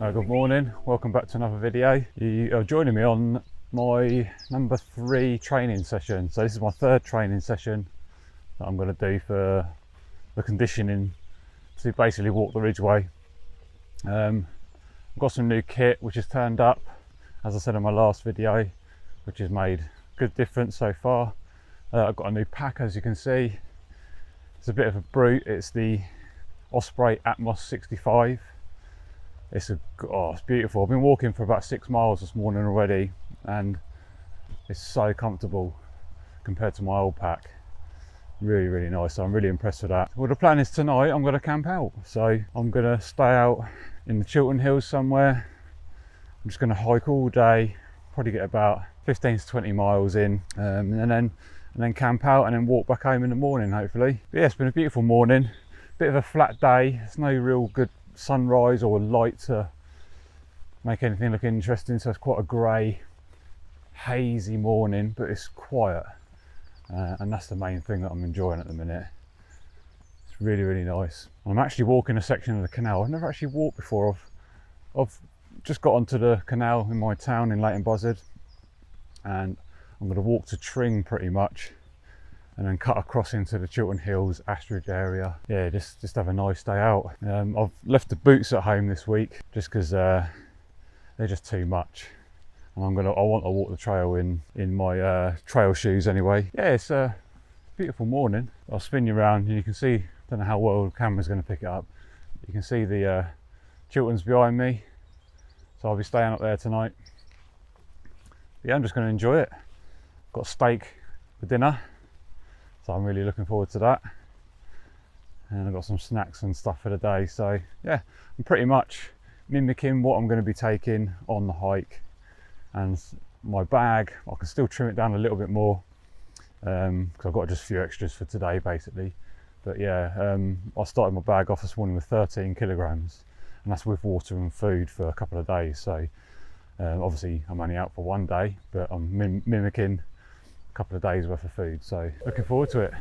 Good morning, welcome back to another video. You are joining me on my number 3 training session. So this is my 3rd training session that I'm going to do for the conditioning to basically walk the Ridgeway. I've got some new kit which has turned up, as I said in my last video, which has made good difference so far. I've got a new pack, as you can see. It's a bit of a brute. It's the Osprey Atmos 65. It's beautiful. I've been walking for about 6 miles this morning already, and it's so comfortable compared to my old pack. Really nice. So I'm really impressed with that. Well, the plan is tonight I'm going to camp out. So I'm going to stay out in the Chiltern hills somewhere. I'm just going to hike all day, probably get about 15 to 20 miles in, and then camp out and then walk back home in the morning, hopefully. But yeah, it's been a beautiful morning. Bit of a flat day. There's no real good sunrise or light to make anything look interesting, so it's quite a grey, hazy morning, but it's quiet, and that's the main thing that I'm enjoying at the minute. It's really nice. I'm actually walking a section of the canal I've never actually walked before. I've just got onto the canal in my town in Leighton Buzzard, and I'm going to walk to Tring pretty much, and then cut across into the Chiltern Hills, Ashridge area. Yeah, just have a nice day out. I've left the boots at home this week just because they're just too much, and I want to walk the trail in my trail shoes anyway. Yeah, it's a beautiful morning. I'll spin you around and you can see, don't know how well the camera's going to pick it up. You can see the Chilterns behind me, so I'll be staying up there tonight. But yeah, I'm just going to enjoy it. Got steak for dinner, so I'm really looking forward to that, and I've got some snacks and stuff for the day. So yeah, I'm pretty much mimicking what I'm going to be taking on the hike. And my bag, I can still trim it down a little bit more because I've got just a few extras for today basically. But yeah, I started my bag off this morning with 13 kilograms, and that's with water and food for a couple of days. So obviously I'm only out for one day, but I'm mimicking a couple of days worth of food, so looking forward to it.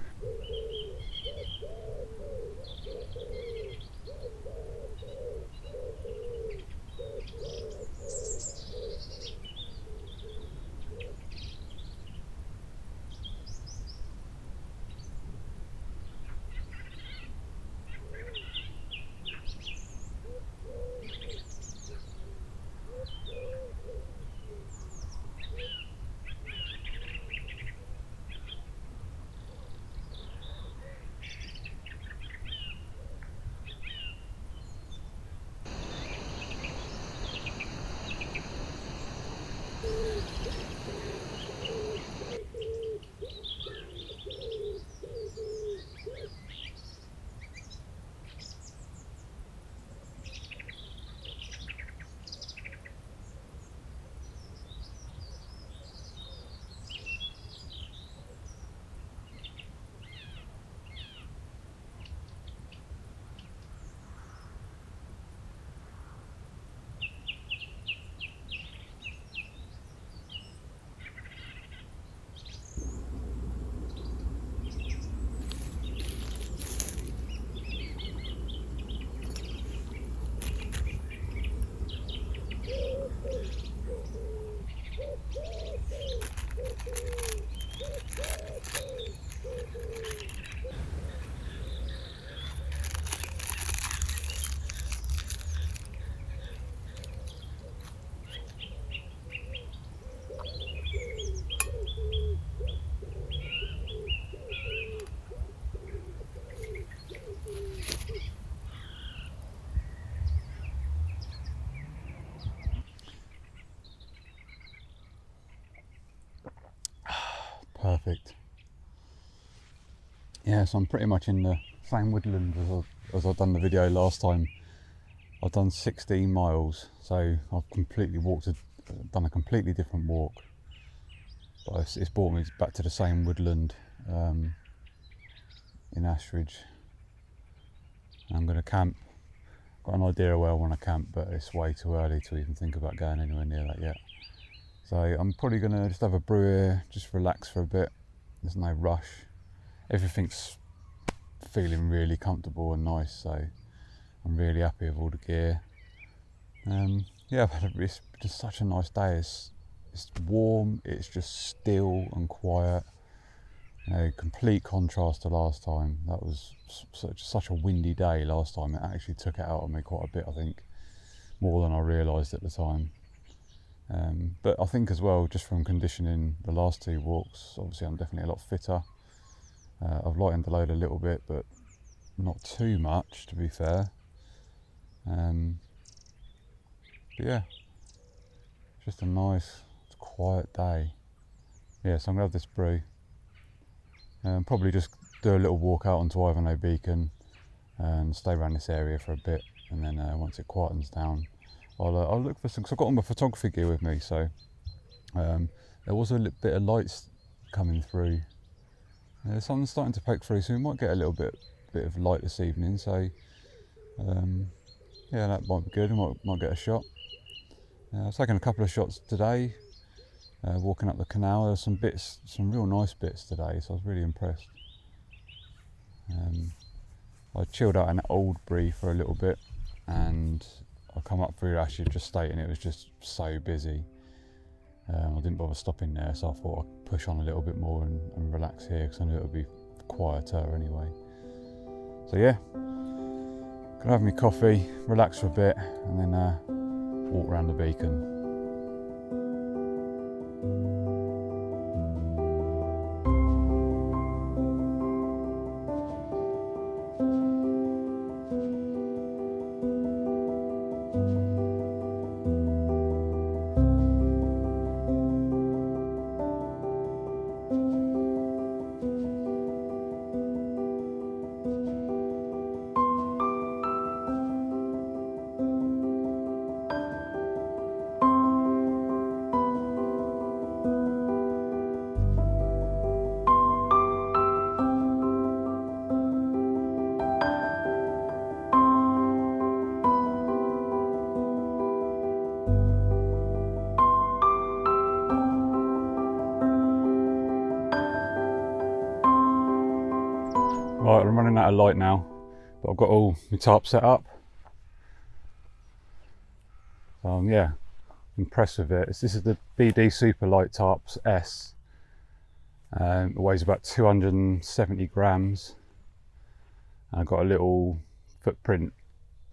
Perfect. Yeah, so I'm pretty much in the same woodland as I've done the video last time. I've done 16 miles, so I've completely done a completely different walk, but it's brought me back to the same woodland in Ashridge. I'm going to camp. Got an idea of where I want to camp, but it's way too early to even think about going anywhere near that yet. So I'm probably going to just have a brew here, just relax for a bit. There's no rush. Everything's feeling really comfortable and nice, so I'm really happy with all the gear. Yeah, it's just such a nice day. It's warm, it's just still and quiet. You know, complete contrast to last time. That was such a windy day last time. It actually took it out of me quite a bit, I think, more than I realised at the time. But I think as well, just from conditioning the last 2 walks, obviously I'm definitely a lot fitter. I've lightened the load a little bit, but not too much, to be fair. But yeah, just a nice, quiet day. Yeah, so I'm gonna have this brew. Probably just do a little walk out onto Ivanhoe Beacon and stay around this area for a bit, and then once it quietens down, I'll look for some. Cause I've got all my photography gear with me, so there was a bit of lights coming through. The sun's starting to poke through, so we might get a little bit of light this evening. So yeah, that might be good. I might get a shot. I've taken a couple of shots today, walking up the canal. There's some real nice bits today, so I was really impressed. I chilled out in Oldbury for a little bit, and I come up through Ashford just Estate, and it was just so busy. I didn't bother stopping there, so I thought I'd push on a little bit more and relax here, because I knew it would be quieter anyway. So yeah, gonna have my coffee, relax for a bit, and then walk around the beacon. Right, I'm running out of light now, but I've got all my tarps set up. Yeah, impressed with it. This is the BD Super Light Tarps S. It weighs about 270 grams. I've got a little footprint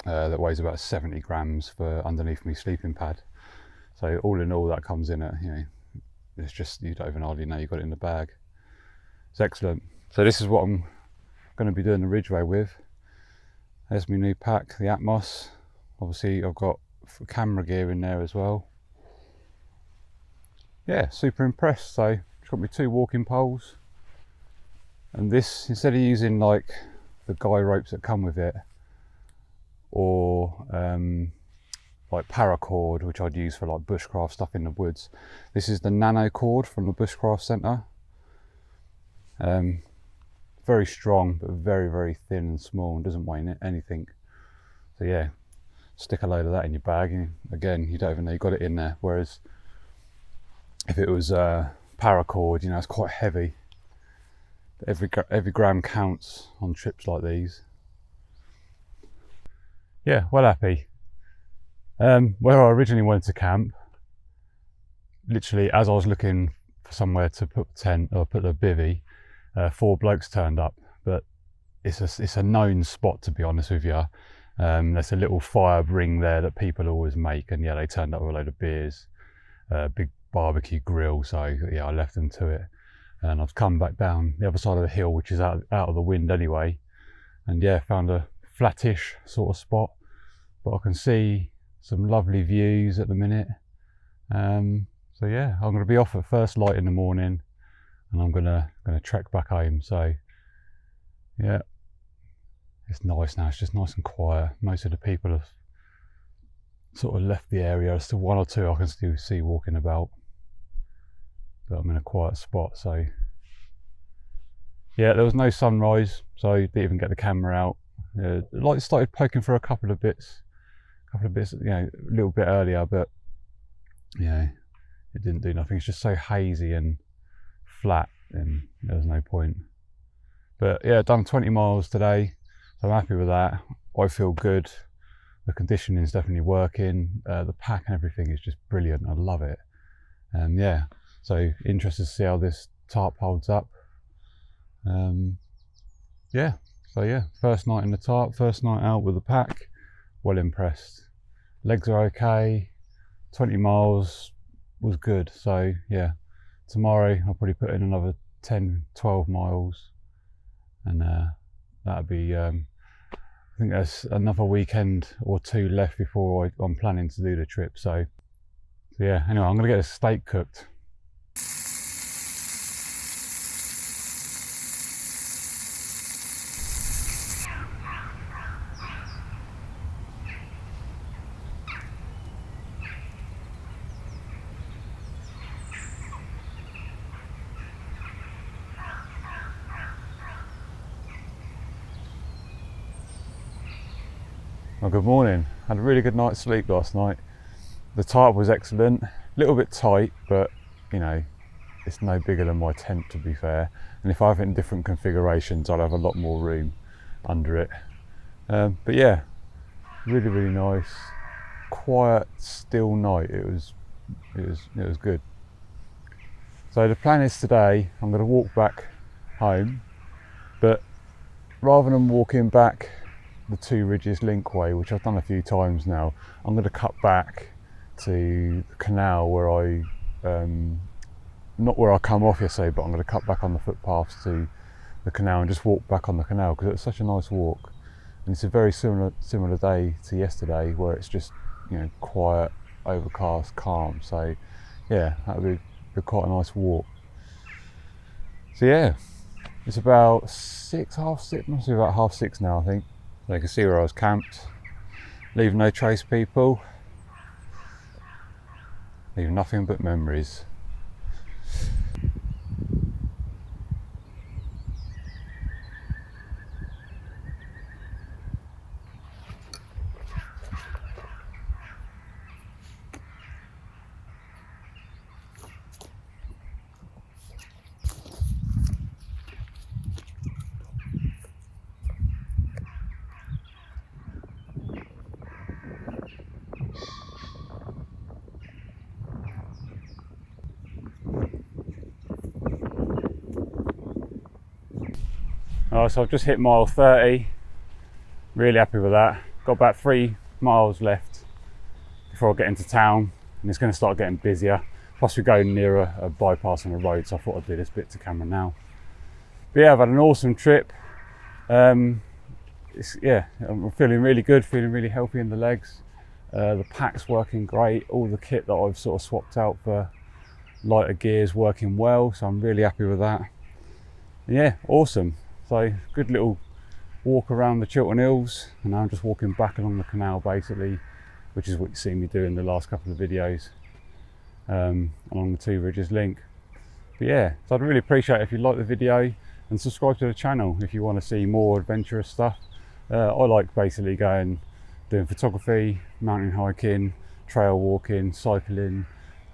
that weighs about 70 grams for underneath my sleeping pad. So all in all, that comes in at, you know, it's just, you don't even hardly know you've got it in the bag. It's excellent. So this is what I'm going to be doing the Ridgeway with. There's my new pack, the Atmos. Obviously I've got camera gear in there as well. Yeah, super impressed. So I've got my 2 walking poles, and this, instead of using like the guy ropes that come with it, or like paracord, which I'd use for like bushcraft stuff in the woods, this is the nano cord from the Bushcraft Centre. Very strong, but very, very thin and small, and doesn't weigh anything. So yeah, stick a load of that in your bag, and again, you don't even know you've got it in there. Whereas if it was paracord, you know, it's quite heavy. But every gram counts on trips like these. Yeah, well happy. Where I originally wanted to camp, literally as I was looking for somewhere to put the tent or put the bivvy, 4 blokes turned up, but it's a known spot, to be honest with you. There's a little fire ring there that people always make, and yeah, they turned up with a load of beers, big barbecue grill. So yeah, I left them to it, and I've come back down the other side of the hill, which is out of the wind anyway, and yeah, found a flattish sort of spot, but I can see some lovely views at the minute. So yeah, I'm going to be off at first light in the morning, and I'm gonna trek back home. So yeah, it's nice now. It's just nice and quiet. Most of the people have sort of left the area. There's still 1 or 2 I can still see walking about, but I'm in a quiet spot. So yeah, there was no sunrise, so I didn't even get the camera out. The light started poking through a couple of bits, you know, a little bit earlier, but yeah, it didn't do nothing. It's just so hazy and flat, and there was no point. But yeah, done 20 miles today, so I'm happy with that. I feel good. the conditioning is definitely working. The pack and everything is just brilliant. I love it. Yeah, so interested to see how this tarp holds up. Yeah, so yeah, first night in the tarp, first night out with the pack. Well impressed. Legs are okay. 20 miles was good. So yeah, tomorrow I'll probably put in another 10-12 miles, and that'll be I think there's another weekend or two left before I'm planning to do the trip. So yeah, anyway, I'm gonna get a steak cooked. Well, good morning. Had a really good night's sleep last night. The tarp was excellent, a little bit tight, but you know, it's no bigger than my tent, to be fair. And if I have it in different configurations, I'll have a lot more room under it. But yeah, really nice, quiet, still night. It was good. So the plan is today I'm going to walk back home, but rather than walking back the Two Ridges Linkway, which I've done a few times now, I'm going to cut back to the canal where I, not where I come off yesterday, but I'm going to cut back on the footpaths to the canal and just walk back on the canal, because it's such a nice walk. And it's a very similar day to yesterday, where it's just, you know, quiet, overcast, calm. So yeah, that would be quite a nice walk. So yeah, it's about half six, must be about 6:30 now, I think. So you can see where I was camped. Leave no trace, people. Leave nothing but memories. So I've just hit mile 30, really happy with that. Got about 3 miles left before I get into town, and it's going to start getting busier. Plus we're going near a bypass on the road, so I thought I'd do this bit to camera now. But yeah, I've had an awesome trip. I'm feeling really good, feeling really healthy in the legs. The pack's working great. All the kit that I've sort of swapped out for lighter gears working well, so I'm really happy with that. Yeah, awesome. So good little walk around the Chiltern Hills, and now I'm just walking back along the canal basically, which is what you've seen me do in the last couple of videos, along the Two Ridges link. But yeah, so I'd really appreciate it if you like the video and subscribe to the channel if you want to see more adventurous stuff. I like basically doing photography, mountain hiking, trail walking, cycling,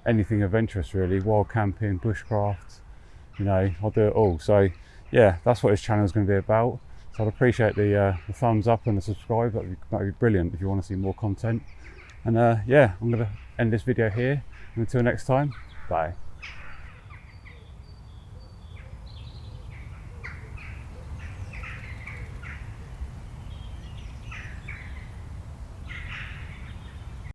anything adventurous really, wild camping, bushcraft, you know, I'll do it all. So yeah, that's what this channel is going to be about. So I'd appreciate the thumbs up and the subscribe. That'd be brilliant if you want to see more content. And yeah, I'm going to end this video here. And until next time, bye.